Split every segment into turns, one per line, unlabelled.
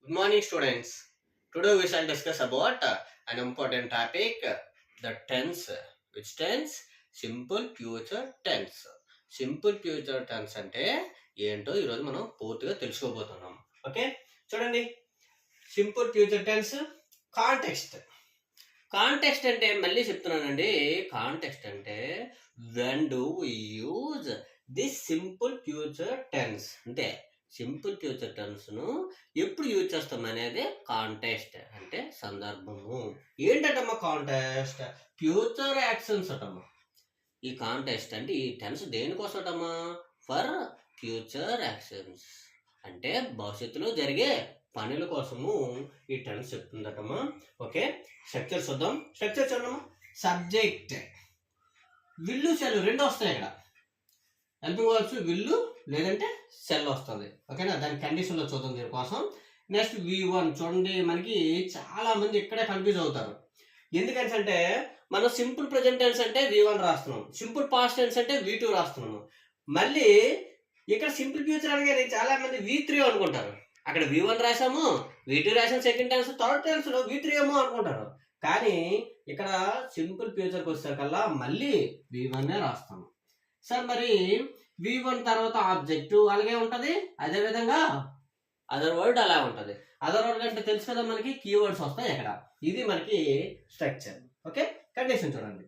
Good morning, students. Today we shall discuss about an important topic, the tense. Which tense? Simple future tense. Simple future tense అంటే ఏంటో ఈరోజు మనం పూర్తిగా తెలుసుకోబోతున్నాం. Okay, చూడండి. Simple future tense context. Context అంటే మళ్ళీ చెప్తున్నానండి. కాంటెక్స్ట్ అంటే when do we use this simple future tense అంటే సింపుల్ ఫ్యూచర్ టెన్స్ ను ఎప్పుడు యూజ్ చేస్తాం అనేది కాంటెక్స్ట్ అంటే సందర్భము. ఏంటమ్మా కాంటెక్స్ట్? Future actions అటమ్మా. ఈ కాంటెక్స్ట్ అంటే ఈ టెన్స్ దేనికోసం అటమ్మా? ఫర్ ఫ్యూచర్ యాక్షన్స్ అంటే భవిష్యత్తులో జరిగే పనుల కోసము ఈ టెన్స్ చెప్తుందటమ్మా. ఓకే, స్ట్రక్చర్ చూద్దాం. స్ట్రక్చర్ చూడమ్మా. సబ్జెక్ట్, విల్లు సెల్ రెండు వస్తాయి ఇక్కడ. హెల్పింగ్ వర్బ్స్ విల్లు లేదంటే సెల్ వస్తుంది. ఓకేనా, దాని కండిషన్లో చూద్దాం దీనికోసం. నెక్స్ట్ V1 చూడండి. మనకి చాలా మంది ఇక్కడే కన్ఫ్యూజ్ అవుతారు. ఎందుకంటే మనం సింపుల్ ప్రెజెంట్ టెన్స్ అంటే V1 రాస్తున్నాం, సింపుల్ పాస్ట్ టెన్స్ అంటే V2 రాస్తున్నాము. మళ్ళీ ఇక్కడ సింపుల్ ఫ్యూచర్ అనగానే చాలా మంది V3 అనుకుంటారు. అక్కడ V1 రాసాము, V2 రాసాము సెకండ్ టెన్స్, థర్డ్ టెన్స్ లో V3 ఏమో అనుకుంటారు. కానీ ఇక్కడ సింపుల్ ఫ్యూచర్కి వచ్చేసరికల్లా మళ్ళీ V1 రాస్తాము. సార్ మరి V1 తర్వాత ఆబ్జెక్ట్ అలాగే ఉంటది, అదే విధంగా అదర్ వర్డ్ అలా ఉంటది. అదర్ వర్డ్ అంటే తెలుసు కదా మనకి, కీవర్డ్స్ వస్తాయి ఇక్కడ. ఇది మనకి స్ట్రక్చర్. ఓకే, కండిషన్ చూడండి.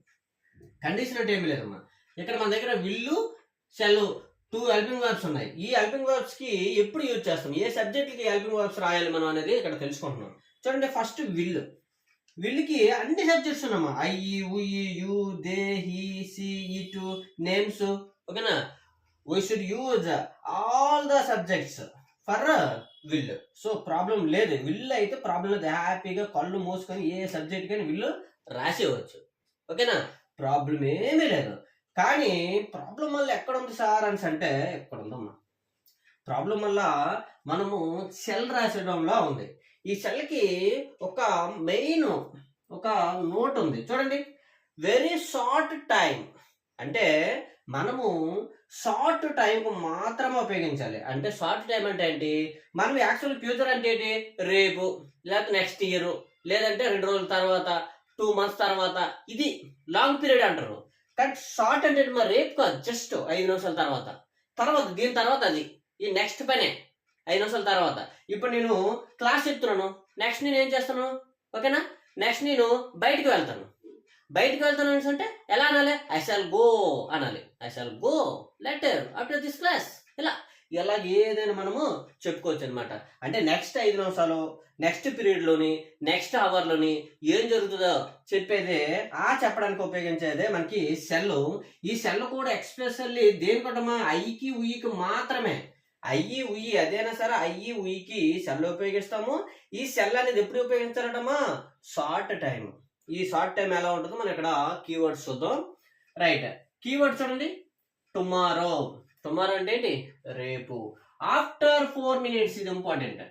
కండిషన్ అంటే ఏమి లేదమ్మా. ఇక్కడ మన దగ్గర విల్లు సెల్ 2 హెల్పింగ్ వర్బ్స్ ఉన్నాయి. ఈ హెల్పింగ్ వర్బ్స్ కి ఎప్పుడు యూజ్ చేస్తాం, ఏ సబ్జెక్ట్ కి హెల్పింగ్ వర్బ్స్ రాయాలి మనం అనేది ఇక్కడ తెలుసుకుంటున్నాం. చూడండి, ఫస్ట్ విల్లు. వీళ్ళకి అన్ని సబ్జెక్ట్స్ ఉన్నామా. I, we, you, they, he, she, it, names. ఓకేనా, we should use all the subjects for will. So problem లేదు, విల్ అయితే ప్రాబ్లం లేదు. హ్యాపీగా కళ్ళు మూసుకొని ఏ సబ్జెక్ట్ కానీ విల్లు రాసేవచ్చు. ఓకేనా, ప్రాబ్లం ఏమీ లేదు. కానీ ప్రాబ్లం వల్ల ఎక్కడ ఉంది సార్ అని అంటే ఎక్కడ ఉందమ్మా. ప్రాబ్లం వల్ల మనము సెల్ రాసేయడంలో ఉంది. ఈ సెల్కి ఒక మెయిన్ ఒక నోట్ ఉంది చూడండి. వెరీ షార్ట్ టైం అంటే మనము షార్ట్ టైంకు మాత్రమే ఉపయోగించాలి. అంటే షార్ట్ టైం అంటే ఏంటి, మనం యాక్చువల్ ఫ్యూచర్ అంటే ఏంటి, రేపు లేకపోతే నెక్స్ట్ ఇయర్ లేదంటే 2 రోజుల తర్వాత, 2 months తర్వాత, ఇది లాంగ్ పీరియడ్ అంటారు. కానీ షార్ట్ అంటే మరి రేపు కాదు, జస్ట్ 5 నిమిషాల తర్వాత, దీని తర్వాత అది ఈ నెక్స్ట్ పనే 5 నిమిషాల తర్వాత. ఇప్పుడు నేను క్లాస్ చెప్తున్నాను, నెక్స్ట్ నేను ఏం చేస్తాను, ఓకేనా, నెక్స్ట్ నేను బయటికి వెళ్తాను అంటే ఎలా అనాలి, ఐ షాల్ గో అనాలి. I shall go letter after this class. ఇలా ఏదైనా మనము చెప్పుకోవచ్చు అనమాట. అంటే నెక్స్ట్ 5 నిమిషాలు, నెక్స్ట్ పీరియడ్లోని, నెక్స్ట్ అవర్లోని ఏం జరుగుతుందో చెప్పేదే, చెప్పడానికి ఉపయోగించేదే మనకి సెల్. ఈ సెల్ కూడా ఎక్స్ప్రెషల్లీ దేనికోటమా, ఐకి ఉయికి మాత్రమే. అయ్యి ఉయ్యి అదేనా సరే, అయ్యి ఉయ్యికి సెల్ ఉపయోగిస్తాము. ఈ సెల్ అనేది ఎప్పుడు ఉపయోగించాలటమ్మా, షార్ట్ టైం. ఈ షార్ట్ టైం ఎలా ఉంటుందో మనం ఇక్కడ కీవర్డ్స్ చూద్దాం. రైట్, కీవర్డ్స్ చూడండి. టుమారో అంటే ఏంటి, రేపు. ఆఫ్టర్ 4 minutes, ఇది ఇంపార్టెంట్.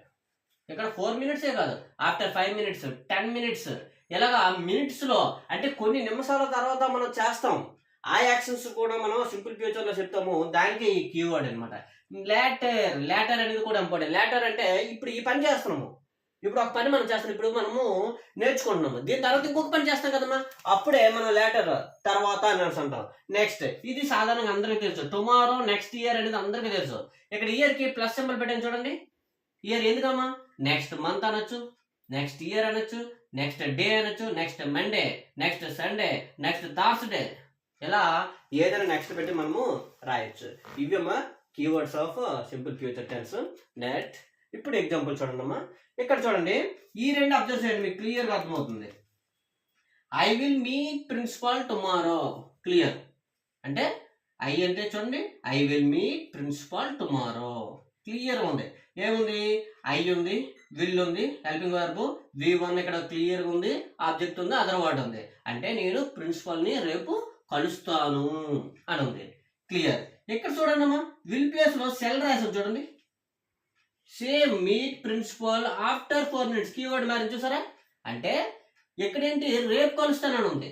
ఇక్కడ 4 minutes కాదు, ఆఫ్టర్ 5 minutes, 10 minutes, ఇలాగా మినిట్స్ లో అంటే కొన్ని నిమిషాల తర్వాత మనం చేస్తాం. ఆ యాక్షన్స్ కూడా మనం సింపుల్ ఫ్యూచర్ లో చెప్తాము. దానికి ఈ కీవర్డ్ అనమాట. లేటర్ అనేది కూడా ఇంపార్టెంట్. లేటర్ అంటే ఇప్పుడు ఈ పని చేస్తున్నాము, ఇప్పుడు ఒక పని మనం చేస్తున్నాం, ఇప్పుడు మనము నేర్చుకుంటున్నాము, దీని తర్వాత ఇంకొక పని చేస్తాం కదమ్మా, అప్పుడే మనం లేటర్ తర్వాత అని అంటాం. నెక్స్ట్, ఇది సాధారణంగా అందరికీ తెలుసు. టుమారో, నెక్స్ట్ ఇయర్ అనేది అందరికీ తెలుసు. ఇక్కడ ఇయర్ కి ప్లస్ సింబల్ పెట్టాను చూడండి. ఇయర్ ఎందుకమ్మా, నెక్స్ట్ మంత్ అనొచ్చు, నెక్స్ట్ ఇయర్ అనొచ్చు, నెక్స్ట్ డే అనొచ్చు, next Monday, next Sunday, next Thursday, ఇలా ఏదైనా నెక్స్ట్ పెట్టి మనము రాయొచ్చు. ఇవమ్మా keywords of simple future tense. Next ఇప్పుడు ఎగ్జాంపుల్ చూడండి అమ్మా. ఇక్కడ చూడండి, ఈ రెండు అబ్జర్వ్ చేయండి, మీకు క్లియర్గా అర్థమవుతుంది. I will meet principal tomorrow. Clear అంటే ఐ అంటే చూడండి, I will meet principal tomorrow. Clear ఉంది. ఏముంది, ఐ ఉంది, విల్ ఉంది, హెల్పింగ్ వర్బ్, V1 ఇక్కడ క్లియర్గా ఉంది, ఆబ్జెక్ట్ ఉంది, అదర్ వర్డ్ ఉంది. అంటే నేను ప్రిన్సిపాల్ని రేపు కలుస్తాను అని ఉంది. క్లియర్. ఇక్కడ చూడండి అమ్మా, విల్ ప్లేస్ లో సెల్ రాసాం చూడండి. Same meet principal after 4 minutes, keyword marriage చూసారా. అంటే ఎక్కడేంటి, రేపు కలుస్తానని ఉంది.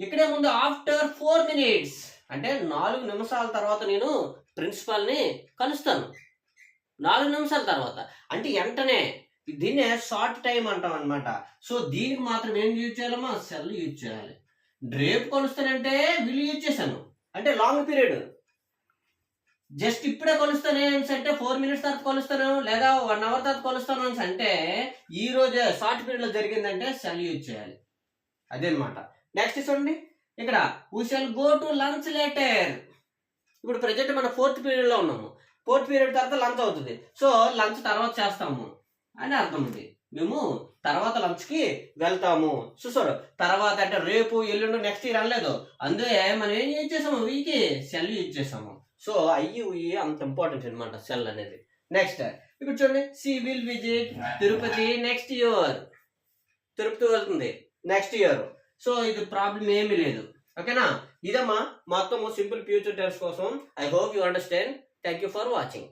ఇక్కడేముంది, ఆఫ్టర్ 4 minutes, అంటే 4 నిమిషాల తర్వాత నేను ప్రిన్సిపల్ని కలుస్తాను. 4 నిమిషాల తర్వాత అంటే వెంటనే దీన్నే షార్ట్ టైం అంటాం అనమాట. సో దీనికి మాత్రం ఏం యూజ్ చేయాలమ్మా, సెల్ యూజ్ చేయాలి. రేపు కొలుస్తానంటే వీళ్ళు యూజ్ చేశాను అంటే లాంగ్ పీరియడ్. జస్ట్ ఇప్పుడే కొలుస్తాను అంటే 4 minutes తర్వాత కొలుస్తాను లేదా 1 hour తర్వాత కొలుస్తాను అంటే ఈ రోజే షార్ట్ పీరియడ్ లో జరిగిందంటే సెల్ యూజ్ చేయాలి. అదే అనమాట. నెక్స్ట్ చూడండి ఇక్కడ we shall go to lunch later. ఇప్పుడు ప్రెజెంట్ మనం 4th పీరియడ్ లో ఉన్నాము. 4th పీరియడ్ తర్వాత లంచ్ అవుతుంది. సో లంచ్ తర్వాత చేస్తాము అని అర్థం ఉంది. మేము తర్వాత లంచ్ కి వెళ్తాము. చూసారు, తర్వాత అంటే రేపు ఎల్లుండి నెక్స్ట్ ఇయర్ అనలేదు. అందుకే మనం ఏం యూజ్ చేసాము, వీకి సెల్ యూజ్ చేసాము. సో అయ్యి అంత ఇంపార్టెంట్ అనమాట సెల్ అనేది. నెక్స్ట్ ఇప్పుడు చూడండి, she will visit Tirupati next year. Tirupati వెళ్తుంది నెక్స్ట్ ఇయర్. సో ఇది ప్రాబ్లం ఏమీ లేదు. ఓకేనా? ఇదమ్మా మొత్తం సింపుల్ ఫ్యూచర్ టెన్స్ కోసం. I hope you understand. Thank you for watching.